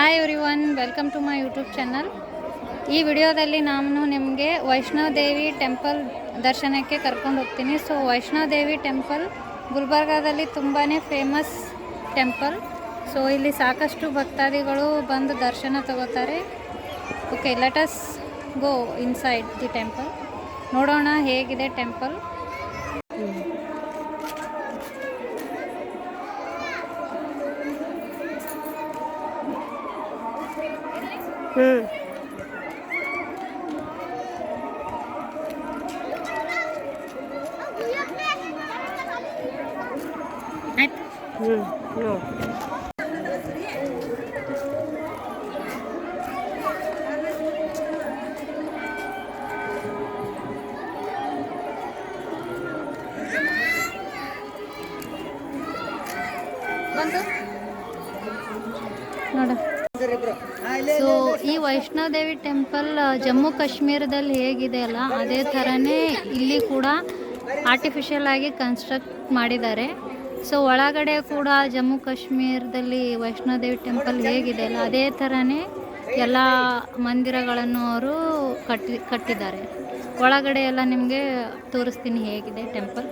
Hi everyone, welcome to my YouTube channel. ಈ ವಿಡಿಯೋದಲ್ಲಿ ನಾನು ನಿಮಗೆ ವೈಷ್ಣೋದೇವಿ ಟೆಂಪಲ್ ದರ್ಶನಕ್ಕೆ ಕರ್ಕೊಂಡು ಹೋಗ್ತೀನಿ. ಸೊ ವೈಷ್ಣೋದೇವಿ ಟೆಂಪಲ್ ಗುಲ್ಬರ್ಗಾದಲ್ಲಿ ತುಂಬಾ ಫೇಮಸ್ ಟೆಂಪಲ್. ಸೊ ಇಲ್ಲಿ ಸಾಕಷ್ಟು ಭಕ್ತಾದಿಗಳು ಬಂದು ದರ್ಶನ ತಗೋತಾರೆ. Okay, let us go inside the temple. ನೋಡೋಣ ಹೇಗಿದೆ ಟೆಂಪಲ್. ನೋಡ, ಸೊ ಈ ವೈಷ್ಣೋದೇವಿ ಟೆಂಪಲ್ ಜಮ್ಮು ಕಾಶ್ಮೀರದಲ್ಲಿ ಹೇಗಿದೆ ಅಲ್ಲ, ಅದೇ ಥರನೇ ಇಲ್ಲಿ ಕೂಡ ಆರ್ಟಿಫಿಷಿಯಲ್ ಆಗಿ ಕನ್ಸ್ಟ್ರಕ್ಟ್ ಮಾಡಿದ್ದಾರೆ. ಸೊ ಒಳಗಡೆ ಕೂಡ ಜಮ್ಮು ಕಾಶ್ಮೀರದಲ್ಲಿ ವೈಷ್ಣೋದೇವಿ ಟೆಂಪಲ್ ಹೇಗಿದೆ ಅಲ್ಲ, ಅದೇ ಥರನೇ ಎಲ್ಲ ಮಂದಿರಗಳನ್ನು ಅವರು ಕಟ್ಟಿದ್ದಾರೆ. ಒಳಗಡೆ ಎಲ್ಲ ನಿಮಗೆ ತೋರಿಸ್ತೀನಿ ಹೇಗಿದೆ ಟೆಂಪಲ್.